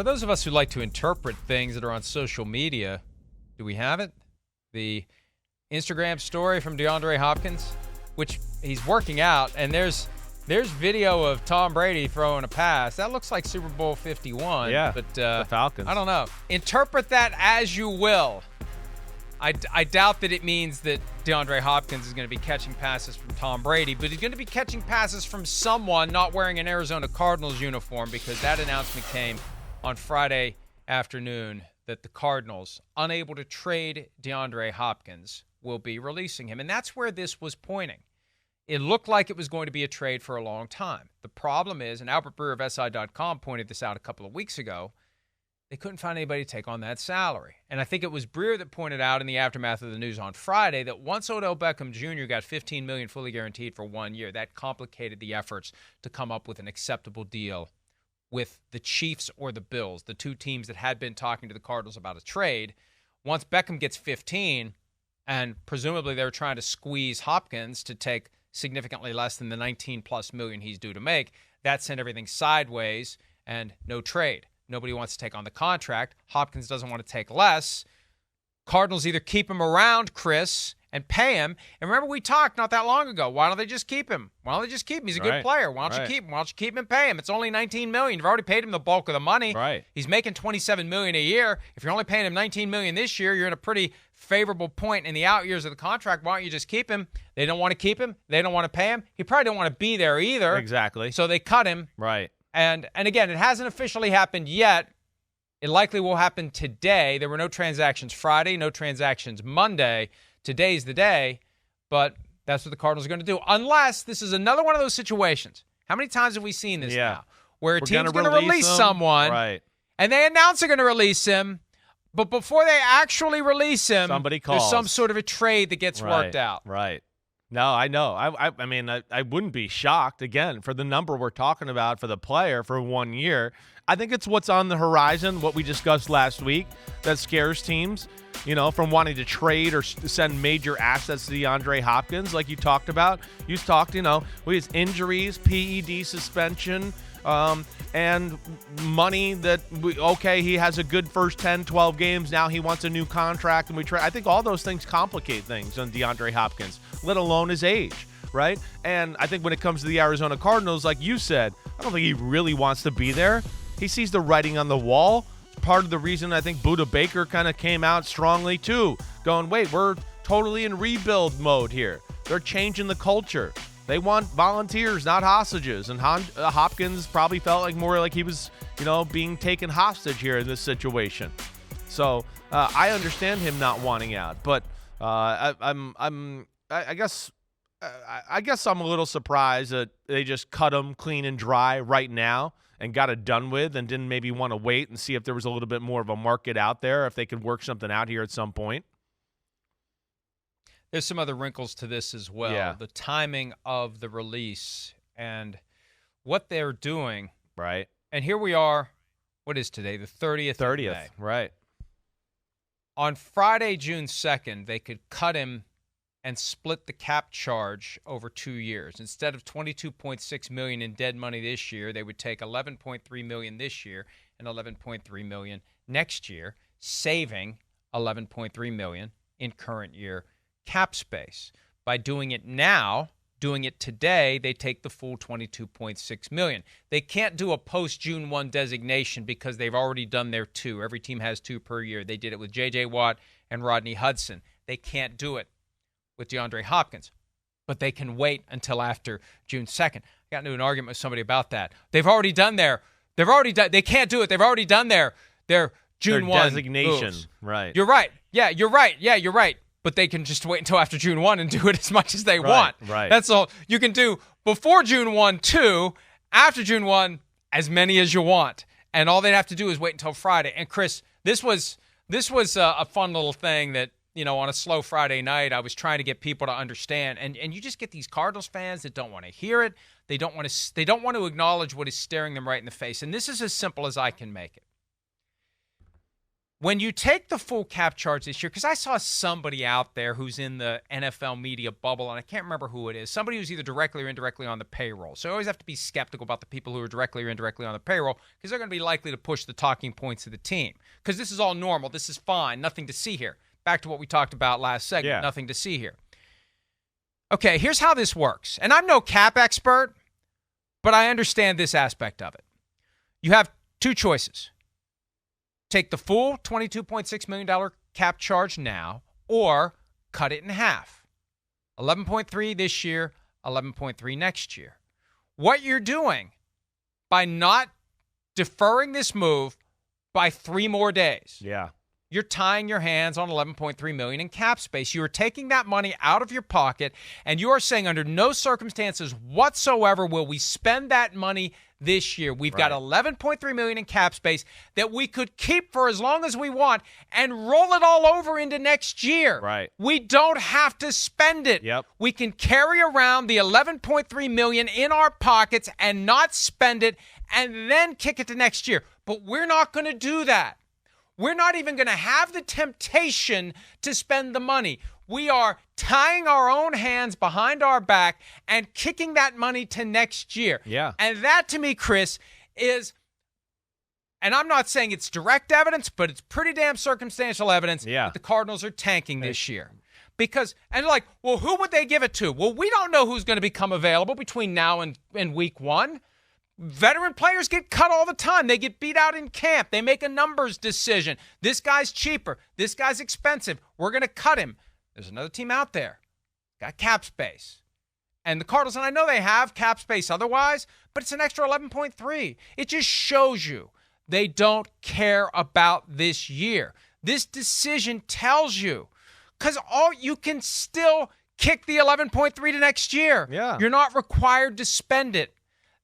For those of us who like to interpret things that are on social media, do we have it? The Instagram story from DeAndre Hopkins, which he's working out, and there's video of Tom Brady throwing a pass. That looks like Super Bowl 51. Yeah, but the Falcons. I don't know. Interpret that as you will. I doubt that it means that DeAndre Hopkins is going to be catching passes from Tom Brady, but he's going to be catching passes from someone not wearing an Arizona Cardinals uniform, because that announcement came on Friday afternoon that the Cardinals, unable to trade DeAndre Hopkins, will be releasing him. And that's where this was pointing. It looked like it was going to be a trade for a long time. The problem is, and Albert Breer of SI.com pointed this out a couple of weeks ago, they couldn't find anybody to take on that salary. And I think it was Breer that pointed out in the aftermath of the news on Friday that once Odell Beckham Jr. got $15 million fully guaranteed for 1 year, that complicated the efforts to come up with an acceptable deal with the Chiefs or the Bills, the two teams that had been talking to the Cardinals about a trade. Once Beckham gets 15, and presumably they were trying to squeeze Hopkins to take significantly less than the 19+ million he's due to make, that sent everything sideways, and no trade. Nobody wants to take on the contract. Hopkins doesn't want to take less. Cardinals either keep him around, Chris, and pay him. And remember, we talked not that long ago. Why don't they just keep him? Why don't they just keep him? He's a good player. Why don't you keep him? Why don't you keep him and pay him? It's only $19 million. You've already paid him the bulk of the money. Right. He's making $27 million a year. If you're only paying him $19 million this year, you're in a pretty favorable point in the out years of the contract. Why don't you just keep him? They don't want to keep him. They don't want to pay him. He probably don't want to be there either. Exactly. So they cut him. Right. And again, it hasn't officially happened yet. It likely will happen today. There were no transactions Friday, no transactions Monday. Today's the day, but that's what the Cardinals are going to do, unless this is another one of those situations. How many times have we seen this now? Where a team's going to release someone, and they announce they're going to release him, but before they actually release him, somebody calls. There's some sort of a trade that gets worked out. Right. No, I know. I mean, I wouldn't be shocked, again, for the number we're talking about for the player for 1 year. I think it's what's on the horizon, what we discussed last week, that scares teams, from wanting to trade or send major assets to DeAndre Hopkins, like you talked about. You talked, with his injuries, PED suspension, and money that, he has a good first 10, 12 games. Now he wants a new contract, and we trade. I think all those things complicate things on DeAndre Hopkins, let alone his age, right? And I think when it comes to the Arizona Cardinals, like you said, I don't think he really wants to be there. He sees the writing on the wall. Part of the reason I think Budda Baker kind of came out strongly too, going, wait, we're totally in rebuild mode here. They're changing the culture. They want volunteers, not hostages. And Hopkins probably felt like more like he was, being taken hostage here in this situation. So I understand him not wanting out, but I guess I'm a little surprised that they just cut him clean and dry right now and got it done with, and didn't maybe want to wait and see if there was a little bit more of a market out there, if they could work something out here at some point. There's some other wrinkles to this as well. Yeah. The timing of the release and what they're doing. Right. And here we are. What is today? The 30th. 30th. Of May. Right. On Friday, June 2nd, they could cut him and split the cap charge over 2 years. Instead of $22.6 million in dead money this year, they would take $11.3 million this year and $11.3 million next year, saving $11.3 million in current year cap space. By doing it now, doing it today, they take the full $22.6 million. They can't do a post-June 1 designation because they've already done their two. Every team has two per year. They did it with J.J. Watt and Rodney Hudson. They can't do it with DeAndre Hopkins, but they can wait until after June 2nd. I got into an argument with somebody about that. They can't do it. They've already done their June 1 designation. moves. Right. You're right. Yeah, you're right. But they can just wait until after June 1 and do it as much as they want. Right. That's all. You can do before June 1, 2, after June 1, as many as you want. And all they'd have to do is wait until Friday. And Chris, this was a fun little thing that, on a slow Friday night, I was trying to get people to understand. And you just get these Cardinals fans that don't want to hear it. They don't want to acknowledge what is staring them right in the face. And this is as simple as I can make it. when you take the full cap charge this year, because I saw somebody out there who's in the NFL media bubble, and I can't remember who it is, somebody who's either directly or indirectly on the payroll. So I always have to be skeptical about the people who are directly or indirectly on the payroll because they're going to be likely to push the talking points of the team. Because this is all normal. This is fine. Nothing to see here. Back to what we talked about last segment. Yeah. Nothing to see here. Okay, here's how this works. And I'm no cap expert, but I understand this aspect of it. You have two choices. Take the full $22.6 million cap charge now or cut it in half. 11.3 this year, 11.3 next year. What you're doing by not deferring this move by 3 more days. Yeah. You're tying your hands on $11.3 million in cap space. You are taking that money out of your pocket, and you are saying under no circumstances whatsoever will we spend that money this year. We've got $11.3 million in cap space that we could keep for as long as we want and roll it all over into next year. Right. We don't have to spend it. Yep. We can carry around the $11.3 million in our pockets and not spend it and then kick it to next year. But we're not going to do that. We're not even going to have the temptation to spend the money. We are tying our own hands behind our back and kicking that money to next year. Yeah. And that, to me, Chris, is, and I'm not saying it's direct evidence, but it's pretty damn circumstantial evidence that the Cardinals are tanking this year. Because, and like, well, who would they give it to? Well, we don't know who's going to become available between now and week 1. Veteran players get cut all the time. They get beat out in camp. They make a numbers decision. This guy's cheaper. This guy's expensive. We're going to cut him. There's another team out there. Got cap space. And the Cardinals, and I know they have cap space otherwise, but it's an extra 11.3. It just shows you they don't care about this year. This decision tells you, because you can still kick the 11.3 to next year. Yeah. You're not required to spend it.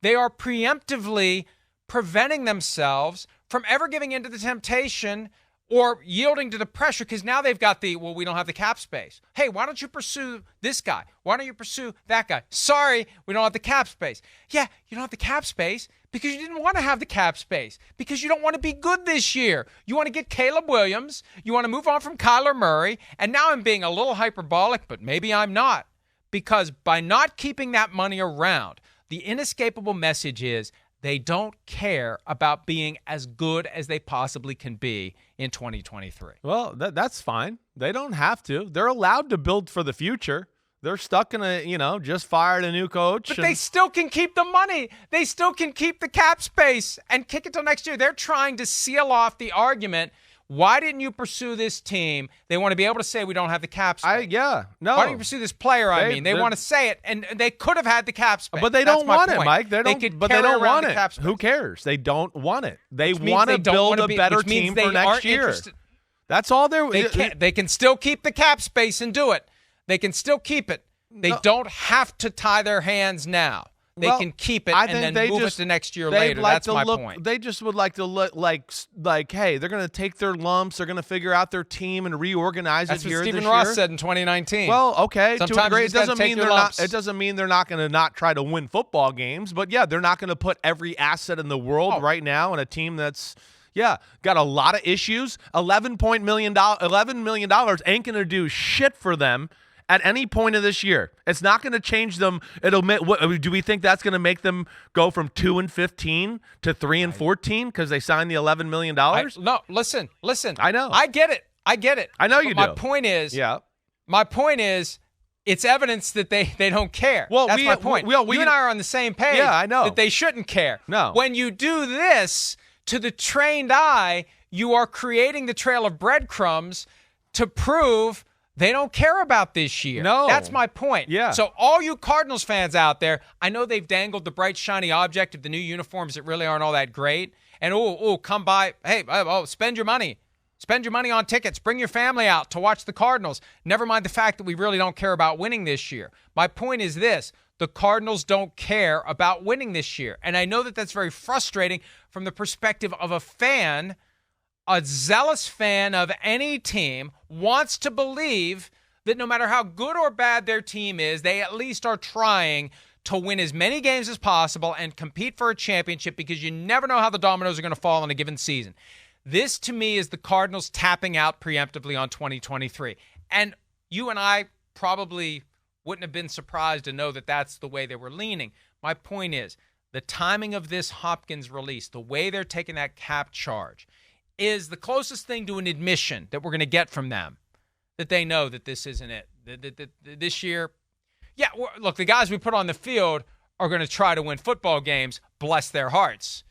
They are preemptively preventing themselves from ever giving into the temptation or yielding to the pressure because now they've got we don't have the cap space. Hey, why don't you pursue this guy? Why don't you pursue that guy? Sorry, we don't have the cap space. Yeah, you don't have the cap space because you didn't want to have the cap space because you don't want to be good this year. You want to get Caleb Williams. You want to move on from Kyler Murray. And now I'm being a little hyperbolic, but maybe I'm not. Because by not keeping that money around, the inescapable message is they don't care about being as good as they possibly can be in 2023. Well, that's fine. They don't have to. They're allowed to build for the future. They're stuck in just fired a new coach. But they still can keep the money. They still can keep the cap space and kick it till next year. They're trying to seal off the argument. Why didn't you pursue this team? They want to be able to say we don't have the cap space. No. Why didn't you pursue this player? They want to say it, and they could have had the cap space. But they don't want it, Mike. They don't want it. Who cares? They don't want it. They want to build a better team for next year. That's all they can still keep the cap space and do it. They can still keep it. They don't have to tie their hands now. They can keep it and then move it to next year later. That's my point. They just would like to look like, hey, they're going to take their lumps. They're going to figure out their team and reorganize it here this year. That's what Stephen Ross said in 2019. Well, okay, sometimes to a degree, it doesn't mean they're not going to not try to win football games. But yeah, they're not going to put every asset in the world right now in a team that's got a lot of issues. $11 million ain't going to do shit for them at any point of this year. It's not going to change them. Do we think that's going to make them go from 2-15 to 3-14 because they signed the $11 million? No, listen. I know. I get it. I know you do. My point is, it's evidence that they don't care. Well, that's my point. You and I are on the same page. Yeah, I know. That they shouldn't care. No. When you do this, to the trained eye, you are creating the trail of breadcrumbs to prove they don't care about this year. No. That's my point. Yeah. So all you Cardinals fans out there, I know they've dangled the bright, shiny object of the new uniforms that really aren't all that great. And, come by. Hey, spend your money. Spend your money on tickets. Bring your family out to watch the Cardinals. Never mind the fact that we really don't care about winning this year. My point is this. The Cardinals don't care about winning this year. And I know that that's very frustrating from the perspective of a fan. A zealous fan of any team wants to believe that no matter how good or bad their team is, they at least are trying to win as many games as possible and compete for a championship because you never know how the dominoes are going to fall in a given season. This, to me, is the Cardinals tapping out preemptively on 2023. And you and I probably wouldn't have been surprised to know that that's the way they were leaning. My point is, the timing of this Hopkins release, the way they're taking that cap charge, is the closest thing to an admission that we're going to get from them, that they know that this isn't it. This year, yeah, look, the guys we put on the field are going to try to win football games, bless their hearts.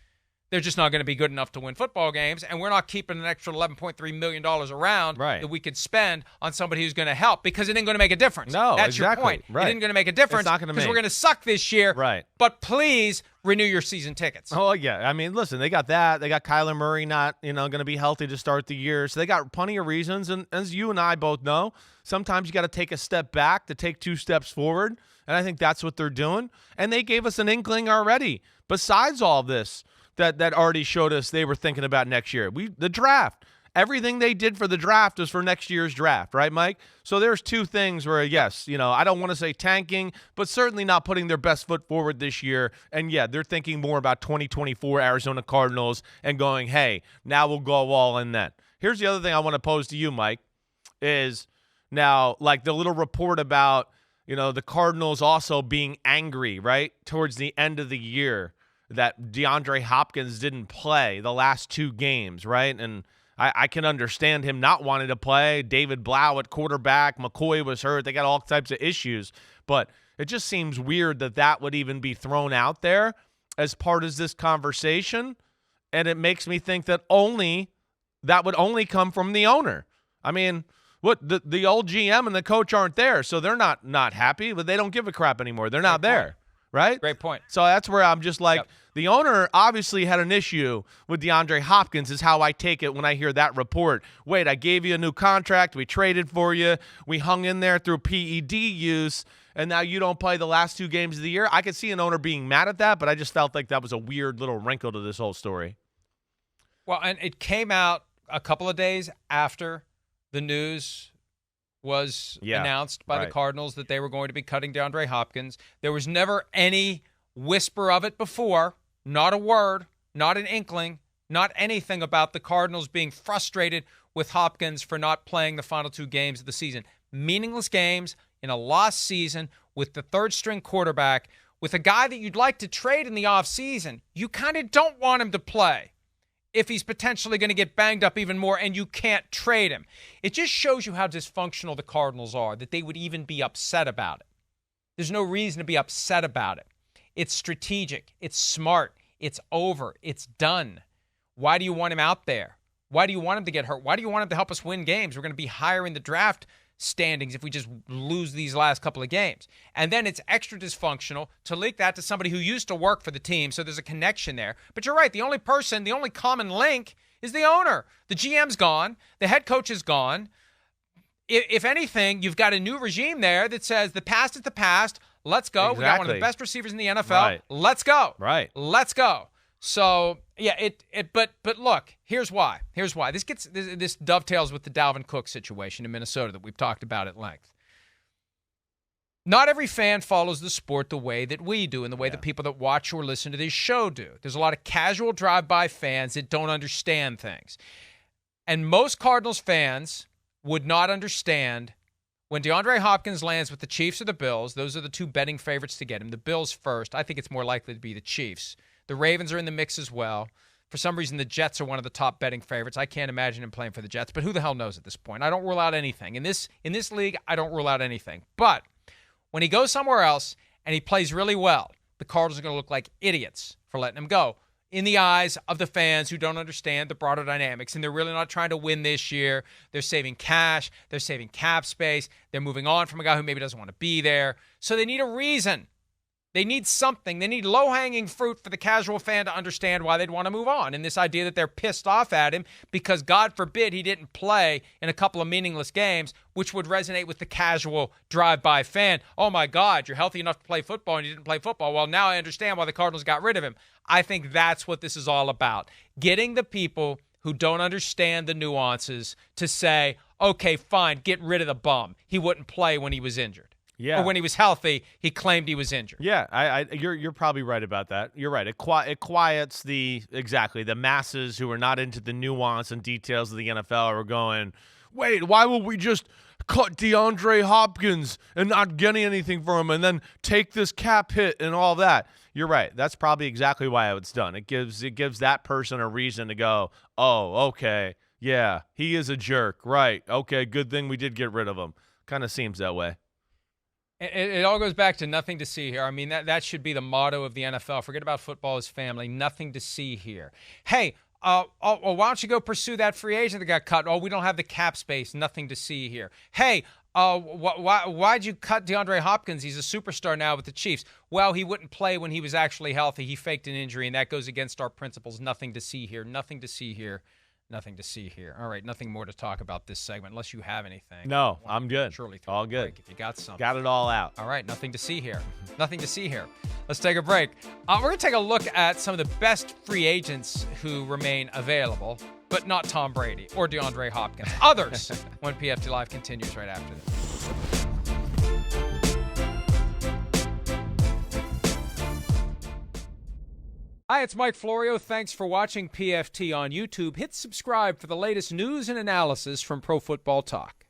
They're just not going to be good enough to win football games, and we're not keeping an extra $11.3 million around that we could spend on somebody who's going to help, because it ain't going to make a difference. No, that's exactly. your point. Right. It isn't going to make a difference because we're going to suck this year. Right. But please renew your season tickets. Oh, yeah. I mean, listen, they got that. They got Kyler Murray not, going to be healthy to start the year. So they got plenty of reasons. And as you and I both know, sometimes you got to take a step back to take 2 steps forward. And I think that's what they're doing. And they gave us an inkling already. Besides all this, that already showed us they were thinking about next year. The draft. Everything they did for the draft was for next year's draft, right, Mike? So there's 2 things where, yes, I don't want to say tanking, but certainly not putting their best foot forward this year. And, yeah, they're thinking more about 2024 Arizona Cardinals and going, hey, now we'll go all in then. Here's the other thing I want to pose to you, Mike, is now, like the little report about, the Cardinals also being angry, right, towards the end of the year that DeAndre Hopkins didn't play the last 2 games, right? And I can understand him not wanting to play. David Blau at quarterback. McCoy was hurt. They got all types of issues. But it just seems weird that would even be thrown out there as part of this conversation. And it makes me think that would only come from the owner. I mean, what the old GM and the coach aren't there, so they're not happy, but they don't give a crap anymore. They're not there. Right? Great point. So that's where I'm just like, the owner obviously had an issue with DeAndre Hopkins is how I take it when I hear that report. Wait, I gave you a new contract. We traded for you. We hung in there through PED use, and now you don't play the last 2 games of the year. I could see an owner being mad at that, but I just felt like that was a weird little wrinkle to this whole story. Well, and it came out a couple of days after the news was announced by the Cardinals that they were going to be cutting DeAndre Hopkins. There was never any whisper of it before, not a word, not an inkling, not anything about the Cardinals being frustrated with Hopkins for not playing the final 2 games of the season. Meaningless games in a lost season with the 3rd-string quarterback, with a guy that you'd like to trade in the offseason. You kind of don't want him to play if he's potentially going to get banged up even more and you can't trade him. It just shows you how dysfunctional the Cardinals are, that they would even be upset about it. There's no reason to be upset about it. It's strategic. It's smart. It's over. It's done. Why do you want him out there? Why do you want him to get hurt? Why do you want him to help us win games? We're going to be higher in the draft standings if we just lose these last couple of games. And then it's extra dysfunctional to leak that to somebody who used to work for the team, so there's a connection there. But you're right, the only common link is the owner. The GM's gone. The head coach is gone. If anything, you've got a new regime there that says the past is the past. Let's go. Exactly. We got one of the best receivers in the NFL. Right. Let's go. Right. Let's go. So, yeah, but look, here's why. This dovetails with the Dalvin Cook situation in Minnesota that we've talked about at length. Not every fan follows the sport the way that we do and the way the people that watch or listen to this show do. There's a lot of casual drive-by fans that don't understand things. And most Cardinals fans would not understand when DeAndre Hopkins lands with the Chiefs or the Bills. Those are the 2 betting favorites to get him. The Bills first. I think it's more likely to be the Chiefs. The Ravens are in the mix as well. For some reason, the Jets are one of the top betting favorites. I can't imagine him playing for the Jets, but who the hell knows at this point? I don't rule out anything. In this league, I don't rule out anything. But when he goes somewhere else and he plays really well, the Cardinals are going to look like idiots for letting him go in the eyes of the fans who don't understand the broader dynamics, and they're really not trying to win this year. They're saving cash. They're saving cap space. They're moving on from a guy who maybe doesn't want to be there. So they need a reason. They need something. They need low-hanging fruit for the casual fan to understand why they'd want to move on. And this idea that they're pissed off at him because, God forbid, he didn't play in a couple of meaningless games, which would resonate with the casual drive-by fan. Oh, my God, you're healthy enough to play football and you didn't play football. Well, now I understand why the Cardinals got rid of him. I think that's what this is all about. Getting the people who don't understand the nuances to say, okay, fine, get rid of the bum. He wouldn't play when he was injured. Yeah. Or when he was healthy, he claimed he was injured. Yeah, you're probably right about that. You're right. It quiets the masses who are not into the nuance and details of the NFL are going, wait, why will we just cut DeAndre Hopkins and not get anything for him and then take this cap hit and all that? You're right. That's probably exactly why it's done. It gives that person a reason to go, oh, okay, yeah, he is a jerk. Right. Okay, good thing we did get rid of him. Kind of seems that way. It all goes back to nothing to see here. I mean, that should be the motto of the NFL. Forget about football as family. Nothing to see here. Hey, why don't you go pursue that free agent that got cut? Oh, we don't have the cap space. Nothing to see here. Hey, why'd you cut DeAndre Hopkins? He's a superstar now with the Chiefs. Well, he wouldn't play when he was actually healthy. He faked an injury, and that goes against our principles. Nothing to see here. Nothing to see here. Nothing to see here. All right, nothing more to talk about this segment unless you have anything. No, I'm good. Surely all good. If you got something. Got it all out. All right, nothing to see here. Nothing to see here. Let's take a break. We're going to take a look at some of the best free agents who remain available, but not Tom Brady or DeAndre Hopkins. Others when PFT Live continues right after this. Hi, it's Mike Florio. Thanks for watching PFT on YouTube. Hit subscribe for the latest news and analysis from Pro Football Talk.